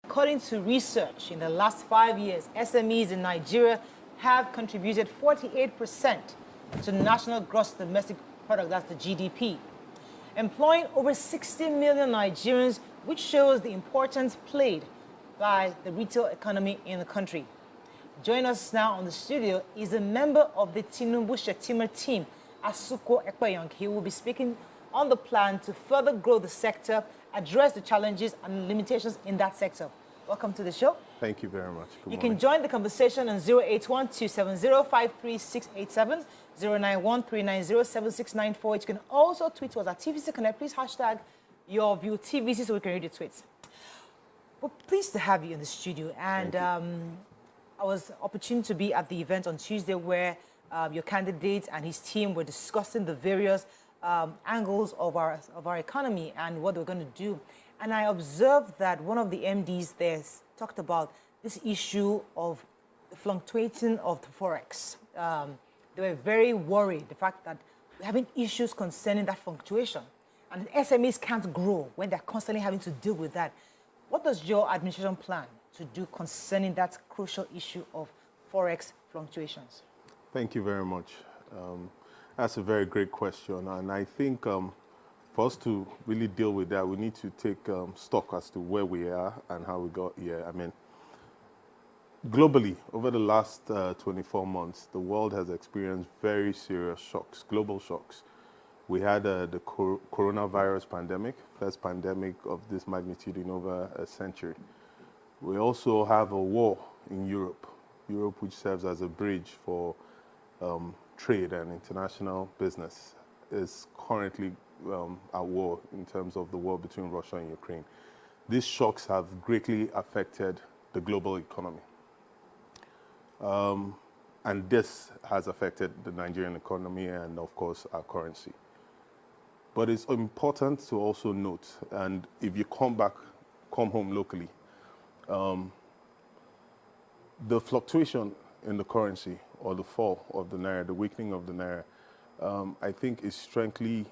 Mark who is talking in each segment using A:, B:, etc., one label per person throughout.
A: According to research, in the last 5 years, SMEs in Nigeria have contributed 48% to national gross domestic product, that's the GDP, employing over 60 million Nigerians, which shows the importance played by the retail economy in the country. Joining us now on the studio is a member of the Tinubu Shettima team, Asuquo Ekpenyong. He will be speaking on the plan to further grow the sector, address the challenges and limitations in that sector. Welcome to the show.
B: Thank you very much.
A: You can join the conversation on 081-270-53687, 091-390-7694. You can also tweet to us at TVC Connect. Please hashtag your view TVC so we can read your tweets. We're pleased to have you in the studio. And I was opportune to be at the event on Tuesday where your candidate and his team were discussing the various angles of our economy and what we're going to do. And I observed that one of the MDs there talked about this issue of the fluctuating of the forex. They were very worried, the fact that we're having issues concerning that fluctuation. And SMEs can't grow when they're constantly having to deal with that. What does your administration plan to do concerning that crucial issue of forex fluctuations?
B: Thank you very much. That's a very great question. And I think for us to really deal with that, we need to take stock as to where we are and how we got here. I mean, globally, over the last 24 months, the world has experienced very serious shocks, global shocks. We had the coronavirus pandemic, first pandemic of this magnitude in over a century. We also have a war in Europe, which serves as a bridge for trade and international business, is currently at war in terms of the war between Russia and Ukraine. These shocks have greatly affected the global economy. And this has affected the Nigerian economy and, of course, our currency. But it's important to also note, and if you come home locally, the fluctuation in the currency or the fall of the naira, the weakening of the naira, I think is strangely,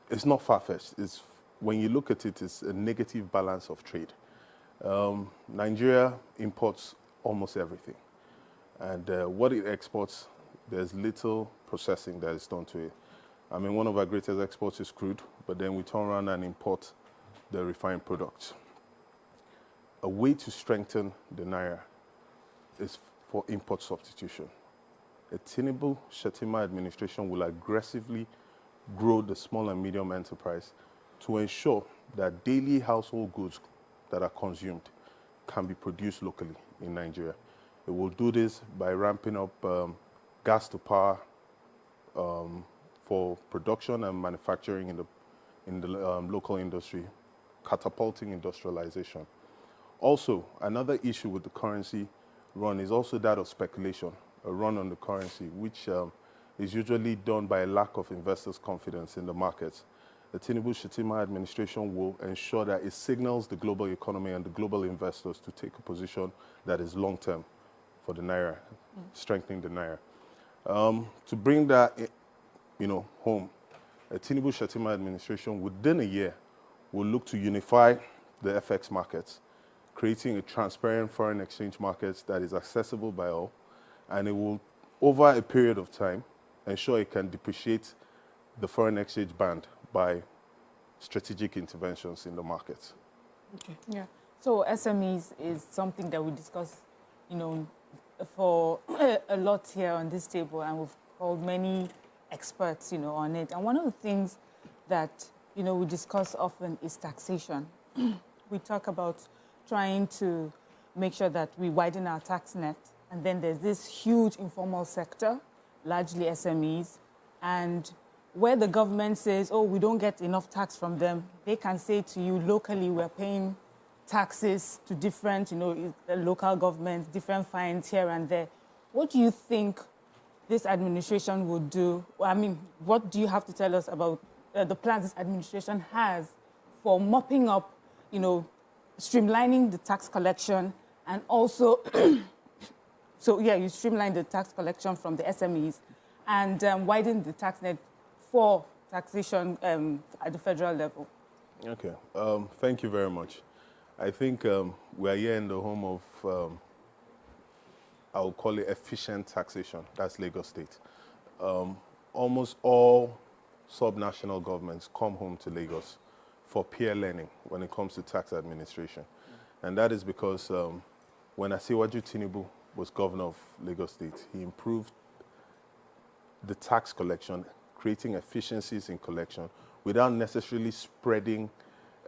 B: it's not far-fetched. It's, when you look at it, it's a negative balance of trade. Nigeria imports almost everything. And what it exports, there's little processing that is done to it. I mean, one of our greatest exports is crude, but then we turn around and import the refined products. A way to strengthen the naira is for import substitution. The Tinubu Shettima administration will aggressively grow the small and medium enterprise to ensure that daily household goods that are consumed can be produced locally in Nigeria. It will do this by ramping up gas to power for production and manufacturing in the local industry, catapulting industrialization. Also, another issue with the currency run is also that of speculation, a run on the currency, which is usually done by a lack of investors' confidence in the markets. The Tinubu Shettima administration will ensure that it signals the global economy and the global investors to take a position that is long-term for the naira, strengthening the naira. To bring that, home, the Tinubu Shettima administration within a year will look to unify the FX markets, creating a transparent foreign exchange market that is accessible by all, and it will, over a period of time, ensure it can depreciate the foreign exchange band by strategic interventions in the markets.
C: Okay. Yeah. So SMEs is something that we discuss, for a lot here on this table, and we've called many experts, on it. And one of the things that, we discuss often is taxation. We talk about trying to make sure that we widen our tax net. And then there's this huge informal sector, largely SMEs. And where the government says, oh, we don't get enough tax from them, they can say to you, locally, we're paying taxes to different, local governments, different fines here and there. What do you think this administration would do? I mean, what do you have to tell us about the plans this administration has for mopping up, streamlining the tax collection and also, you streamline the tax collection from the SMEs and widen the tax net for taxation at the federal level?
B: Okay, thank you very much. I think we're here in the home of, I would call it efficient taxation. That's Lagos State. Almost all subnational governments come home to Lagos for peer learning when it comes to tax administration. And that is because when Asuquo Tinubu was governor of Lagos State, he improved the tax collection, creating efficiencies in collection without necessarily spreading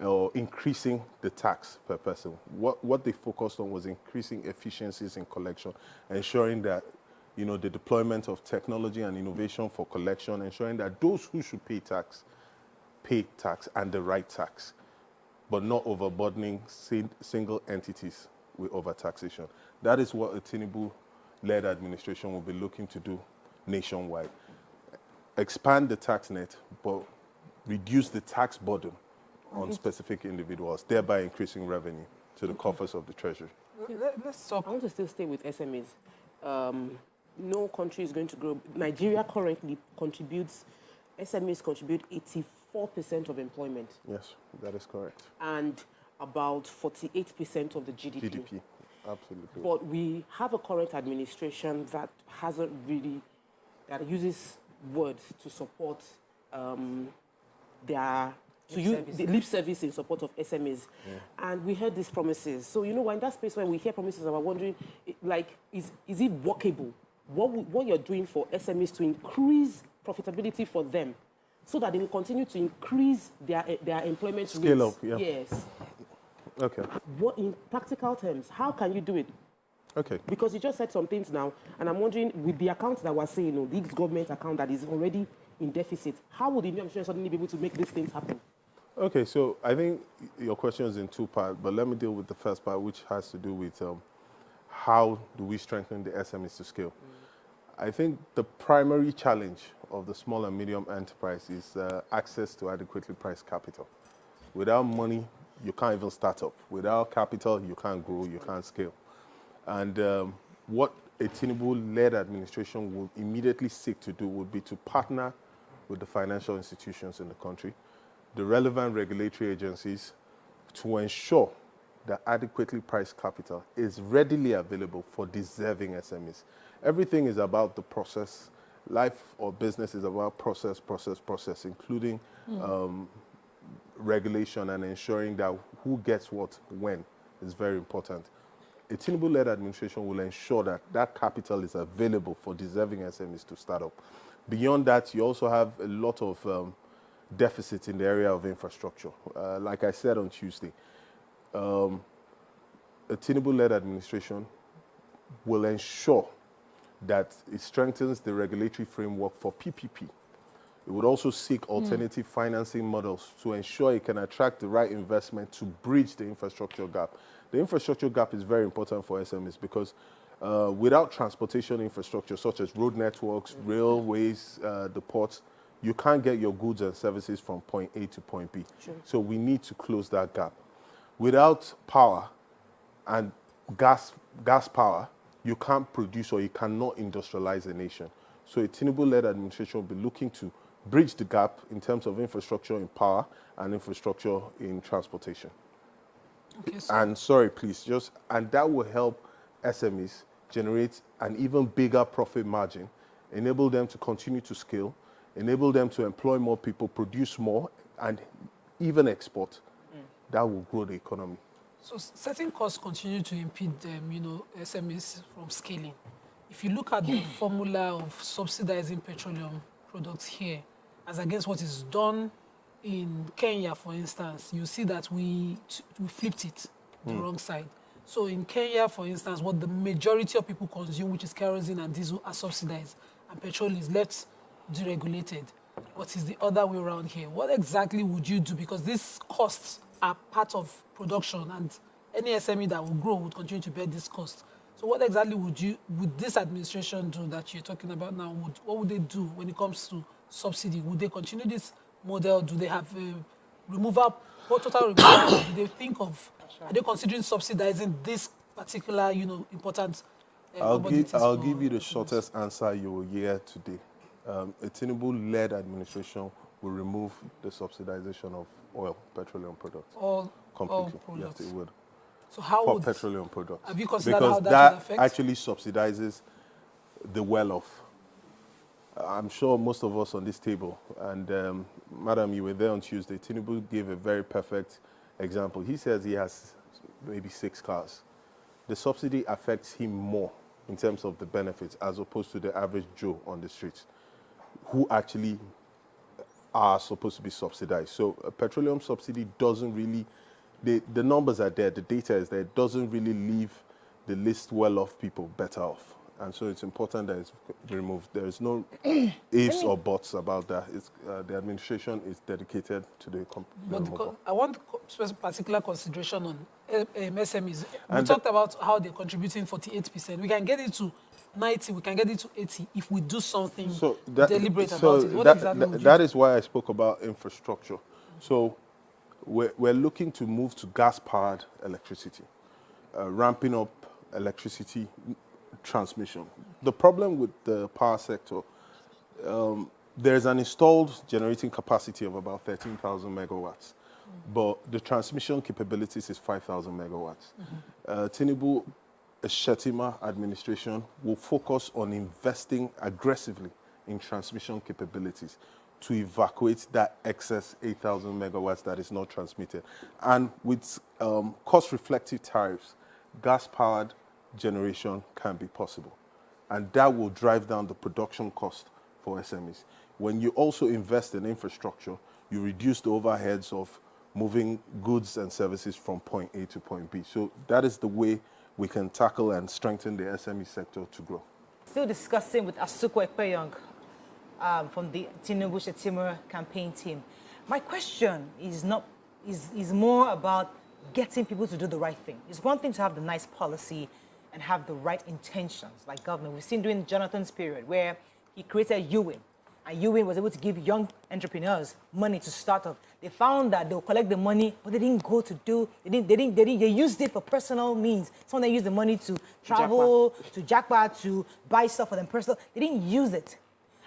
B: or increasing the tax per person. What they focused on was increasing efficiencies in collection, ensuring that the deployment of technology and innovation for collection, ensuring that those who should pay tax and the right tax, but not overburdening single entities with overtaxation. That is what a Tinubu-led administration will be looking to do nationwide. Expand the tax net, but reduce the tax burden on specific individuals, thereby increasing revenue to the coffers of the treasury.
D: Let's talk. I want to still stay with SMEs. No country is going to grow. Nigeria currently SMEs contribute 84% of employment.
B: Yes, that is correct.
D: And about 48% of the GDP.
B: GDP, absolutely.
D: But we have a current administration that that uses words to support the lip service in support of SMEs. Yeah. And we heard these promises. So, we're in that space where we hear promises and we're wondering, is it workable? What you're doing for SMEs to increase profitability for them so that they will continue to increase their employment
B: Scale
D: rates?
B: up, yeah.
D: Yes.
B: Okay.
D: What, in practical terms, how can you do it?
B: Okay.
D: Because you just said some things now, and I'm wondering, with the accounts that we're saying, this government account that is already in deficit, how would the new administration suddenly be able to make these things happen?
B: Okay, so I think your question is in two parts, but let me deal with the first part, which has to do with how do we strengthen the SMEs to scale. I think the primary challenge of the small and medium enterprise is access to adequately priced capital. Without money, you can't even start up. Without capital, you can't grow, you can't scale. And what a Tinubu-led administration will immediately seek to do would be to partner with the financial institutions in the country, the relevant regulatory agencies, to ensure that adequately priced capital is readily available for deserving SMEs. Everything is about the process. Life or business is about process, including regulation and ensuring that who gets what when is very important. A Tinubu-led administration will ensure that that capital is available for deserving SMEs to start up. Beyond that, you also have a lot of deficits in the area of infrastructure. Like I said on Tuesday, a Tinubu-led administration will ensure that it strengthens the regulatory framework for PPP. It would also seek alternative financing models to ensure it can attract the right investment to bridge the infrastructure gap. The infrastructure gap is very important for SMEs because without transportation infrastructure, such as road networks, railways, the ports, you can't get your goods and services from point A to point B. Sure. So we need to close that gap. Without power and gas power, you can't produce or you cannot industrialize a nation. So a Tinubu-led administration will be looking to bridge the gap in terms of infrastructure in power and infrastructure in transportation. Okay, so and that will help SMEs generate an even bigger profit margin, enable them to continue to scale, enable them to employ more people, produce more, and even export. That will grow the economy.
E: So certain costs continue to impede them, SMEs from scaling. If you look at the formula of subsidizing petroleum products here, as against what is done in Kenya, for instance, you see that we flipped it the wrong side. So in Kenya, for instance, what the majority of people consume, which is kerosene and diesel, are subsidized, and petrol is left deregulated. What is the other way around here? What exactly would you do? Because these costs are part of production, and any SME that will grow would continue to bear this cost. So what exactly would this administration do that you're talking about now? What would they do when it comes to subsidy? Would they continue this model? Do they have total removal? Do they think of, are they considering subsidizing this particular, important commodities?
B: I'll give you the shortest answer you will hear today. A Tinubu-led administration will remove the subsidization of oil, petroleum products.
E: All
B: completely.
E: products.
B: Yes, it would.
E: So how
B: for
E: would
B: petroleum products.
E: have you considered
B: Because
E: how that
B: that
E: would affect?
B: actually subsidizes the well-off. I'm sure most of us on this table, and Madam, you were there on Tuesday, Tinubu gave a very perfect example. He says he has maybe 6 cars. The subsidy affects him more in terms of the benefits as opposed to the average Joe on the streets who actually are supposed to be subsidized. So a petroleum subsidy doesn't really, the numbers are there, the data is there, it doesn't really leave the least well-off people better off. And so it's important that it's removed. There is no ifs or buts about that. It's, the administration is dedicated to the removal.
E: I want particular consideration on SMEs. We
B: And
E: talked about how they're contributing 48%. We can get it to 90, we can get it to 80 if we do something deliberate about it. What exactly would you
B: that
E: do?
B: is why I spoke about infrastructure. So we're looking to move to gas-powered electricity, ramping up electricity transmission. The problem with the power sector, there's an installed generating capacity of about 13,000 megawatts, but the transmission capabilities is 5,000 megawatts. Tinubu, Shettima administration will focus on investing aggressively in transmission capabilities to evacuate that excess 8,000 megawatts that is not transmitted. And with cost-reflective tariffs, gas-powered generation can be possible. And that will drive down the production cost for SMEs. When you also invest in infrastructure, you reduce the overheads of moving goods and services from point A to point B. So that is the way we can tackle and strengthen the SME sector to grow.
A: Still discussing with Asuquo Ekpenyong from the Tinubu Shettima campaign team. My question is more about getting people to do the right thing. It's one thing to have the nice policy and have the right intentions, like government. We've seen during Jonathan's period where he created UWIN, and UWIN was able to give young entrepreneurs money to start up. They found that they'll collect the money, but they didn't go to do, they used it for personal means. Some they used the money to travel, to jackpot, to buy stuff for them personal. They didn't use it.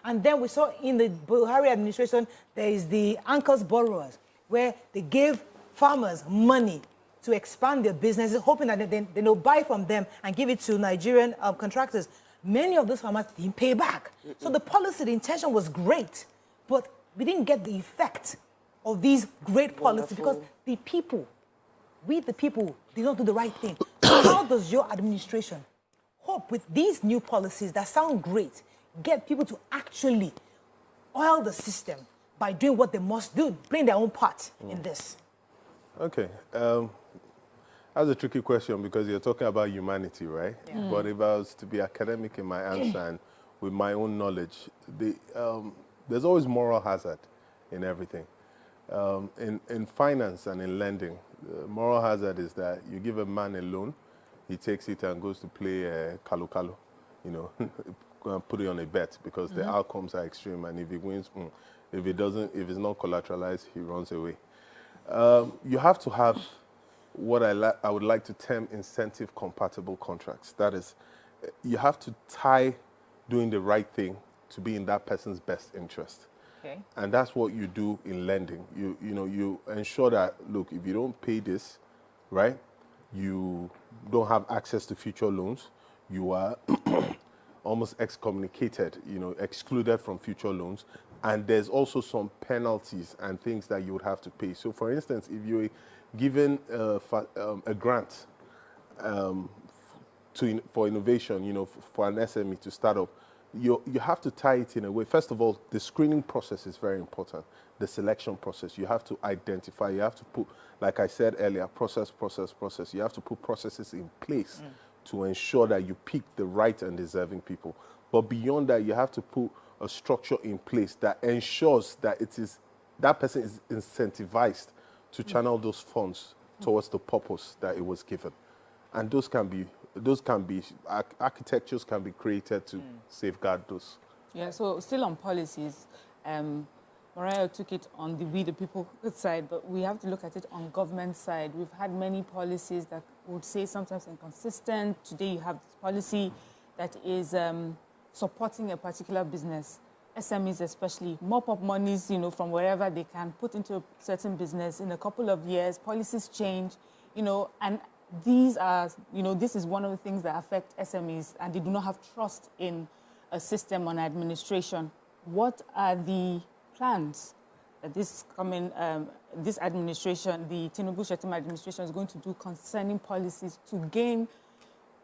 A: And then we saw in the Buhari administration, there is the Anchors Borrowers, where they gave farmers money to expand their businesses, hoping that they'll buy from them and give it to Nigerian contractors. Many of those farmers didn't pay back. So the policy, the intention was great, but we didn't get the effect of these great policies because the people, we the people, did not do the right thing. So how does your administration hope with these new policies that sound great, get people to actually oil the system by doing what they must do, playing their own part in this?
B: Okay. That's a tricky question because you're talking about humanity, right? Yeah. But if I was to be academic in my answer and with my own knowledge, there's always moral hazard in everything. In finance and in lending, moral hazard is that you give a man a loan, he takes it and goes to play kalu-kalu, you know, put it on a bet because the outcomes are extreme, and if he wins, if he doesn't, if it's not collateralized, he runs away. You have to have what I would like to term incentive-compatible contracts. That is, you have to tie doing the right thing to be in that person's best interest. Okay. And that's what you do in lending. You ensure that, look, if you don't pay this, right, you don't have access to future loans. You are almost excommunicated, excluded from future loans. And there's also some penalties and things that you would have to pay. So, for instance, if you're given a grant for innovation, for an SME to start up, you have to tie it in a way. First of all, the screening process is very important. The selection process, you have to identify, you have to put, like I said earlier, process. You have to put processes in place to ensure that you pick the right and deserving people. But beyond that, you have to put a structure in place that ensures that that person is incentivized to channel those funds towards the purpose that it was given. And architectures can be created to safeguard those. Yeah,
C: so still on policies, Mariah took it on the people side, but we have to look at it on government side. We've had many policies that would say sometimes inconsistent. Today you have this policy that is supporting a particular business, SMEs especially, mop up monies, from wherever they can put into a certain business. In a couple of years, policies change, and these are, this is one of the things that affect SMEs, and they do not have trust in a system on administration. What are the plans that this administration, the Tinubu Shettima administration, is going to do concerning policies to gain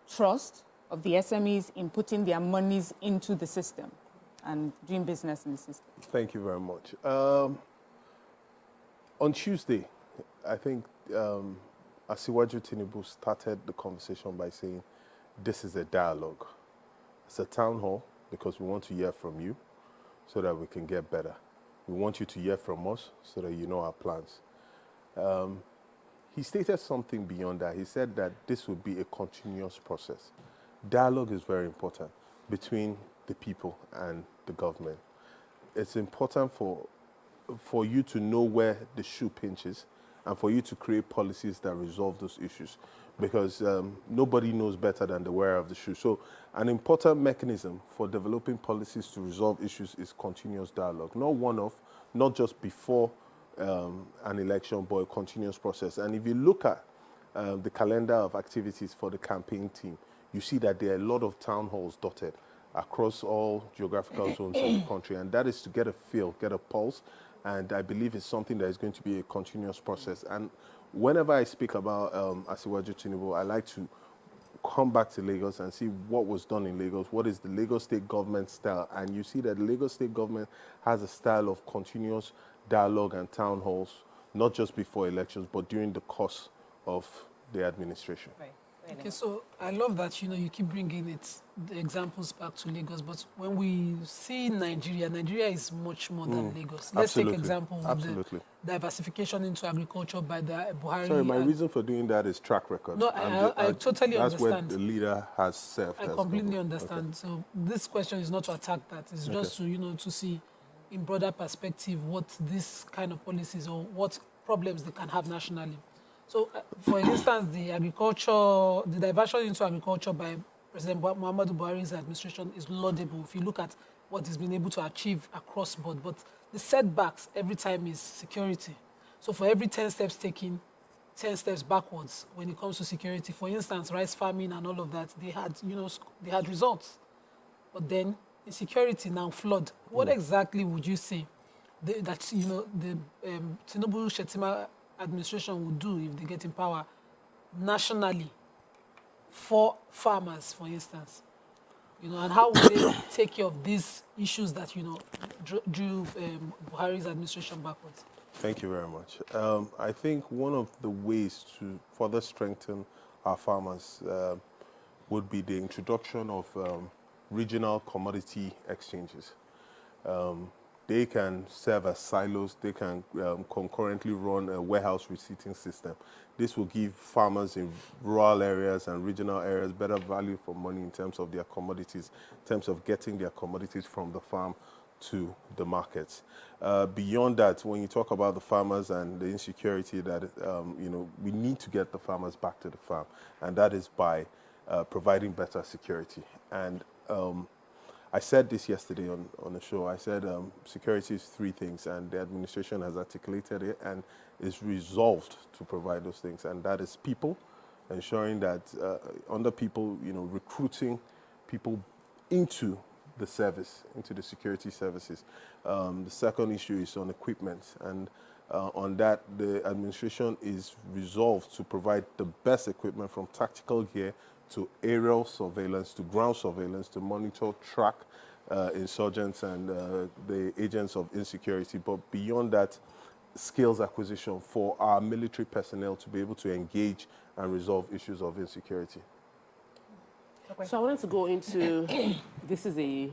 C: trust of the SMEs in putting their monies into the system and doing business in the system? Thank
B: you very much. On Tuesday, I think Asuquo Tinubu started the conversation by saying, this is a dialogue. It's a town hall because we want to hear from you so that we can get better. We want you to hear from us so that you know our plans. He stated something beyond that. He said that this would be a continuous process. Dialogue is very important between the people and the government. It's important for you to know where the shoe pinches and for you to create policies that resolve those issues, because nobody knows better than the wearer of the shoe. So an important mechanism for developing policies to resolve issues is continuous dialogue, not one-off, not just before an election, but a continuous process. And if you look at the calendar of activities for the campaign team, you see that there are a lot of town halls dotted across all geographical zones of the country, and that is to get a feel, get a pulse, and I believe it's something that is going to be a continuous process. And whenever I speak about Asuquo Tinubu, I like to come back to Lagos and see what was done in Lagos, what is the Lagos state government style, and you see that the Lagos state government has a style of continuous dialogue and town halls, not just before elections, but during the course of the administration.
A: Right.
E: Okay, so I love that, you keep bringing the examples back to Lagos, but when we see Nigeria is much more than Lagos. Let's take example of the diversification into agriculture by the Buhari.
B: Sorry, my reason for doing that is track record.
E: No, I totally understand.
B: That's where the leader has served.
E: I completely understand. Okay. So this question is not to attack that. It's just to, to see in broader perspective what this kind of policies or what problems they can have nationally. So, for instance, the diversion into agriculture by President Muhammadu Buhari's administration is laudable if you look at what he's been able to achieve across board. But the setbacks every time is security. So, for every 10 steps taken, 10 steps backwards when it comes to security. For instance, rice farming and all of that, they had, they had results. But then, insecurity now flood. What exactly would you say that, the Tinubu Shettima administration would do if they get in power nationally for farmers, for instance, and how would they take care of these issues that, drove Buhari's administration backwards?
B: Thank you very much. I think one of the ways to further strengthen our farmers would be the introduction of regional commodity exchanges. They can serve as silos. They can concurrently run a warehouse receipting system. This will give farmers in rural areas and regional areas better value for money in terms of their commodities, in terms of getting their commodities from the farm to the markets. Beyond that, when you talk about the farmers and the insecurity that, we need to get the farmers back to the farm, and that is by providing better security. And I said this yesterday on the show. I said security is three things, and the administration has articulated it and is resolved to provide those things. And that is people, ensuring that under people, recruiting people into the service, into the security services. The second issue is on equipment. And on that, the administration is resolved to provide the best equipment, from tactical gear to aerial surveillance, to ground surveillance, to monitor, track insurgents and the agents of insecurity. But beyond that, skills acquisition for our military personnel to be able to engage and resolve issues of insecurity.
D: Okay. So I wanted to go into, this is a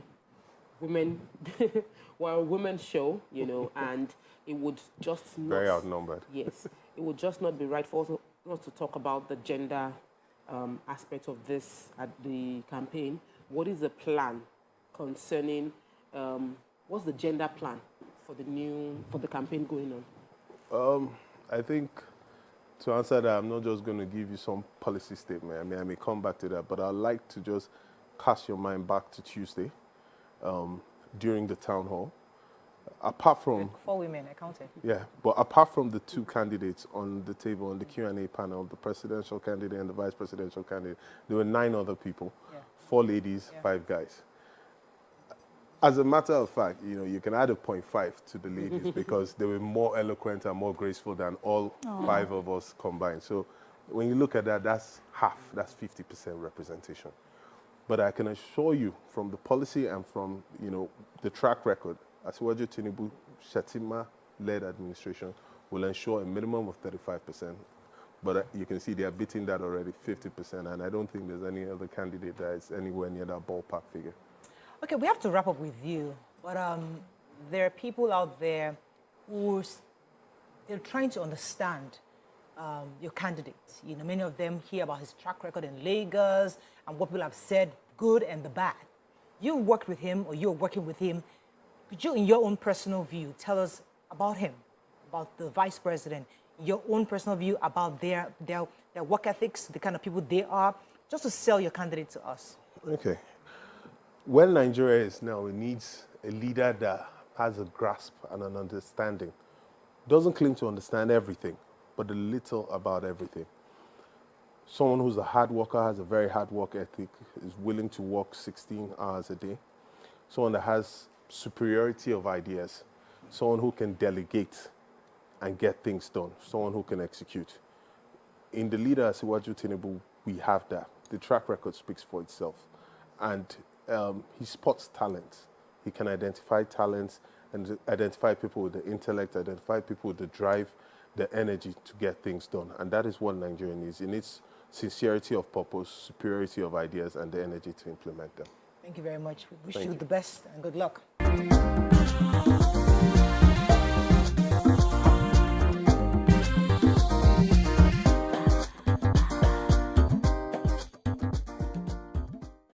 D: women, well, a women's show, and it would just not...
B: Very outnumbered.
D: Yes. It would just not be right for us to talk about the gender aspect of this at the campaign. What is the plan concerning, what's the gender plan for the campaign going on?
B: I think to answer that, I'm not just going to give you some policy statement. I may come back to that, but I'd like to just cast your mind back to Tuesday during the town hall. Apart from
A: 4 women, I counted.
B: yeah, but apart from the 2 candidates on the table on the Q&A panel, the presidential candidate and the vice presidential candidate, there were 9 other people,
A: Yeah.
B: 4 ladies, 5 guys. As a matter of fact, you know, you can add a 0.5 to the ladies because they were more eloquent and more graceful than all 5 of us combined. So when you look at that, that's half, that's 50% representation. But I can assure you from the policy and from, you know, the track record, Asuquo Tinubu, Shettima-led administration will ensure a minimum of 35%. But you can see they are beating that already, 50%, and I don't think there's any other candidate that is anywhere near that ballpark figure.
A: Okay, we have to wrap up with you, but there are people out there who they're trying to understand your candidates. You know, many of them hear about his track record in Lagos and what people have said, good and the bad. You worked with him, or you're working with him. Could you, in your own personal view, tell us about him, about the vice president, your own personal view about their work ethics, the kind of people they are, just to sell your candidate to us?
B: Okay. Where Nigeria is now, it needs a leader that has a grasp and an understanding. Doesn't claim to understand everything, but a little about everything. Someone who's a hard worker, has a very hard work ethic, is willing to work 16 hours a day. Someone that has superiority of ideas. Someone who can delegate and get things done. Someone who can execute. In the leader, Asuquo Tinubu, we have that. The track record speaks for itself. And he spots talent. He can identify talents and identify people with the intellect, identify people with the drive, the energy to get things done. And that is what Nigeria needs. It needs sincerity of purpose, superiority of ideas, and the energy to implement them.
A: Thank you very much. We wish you the best and good luck.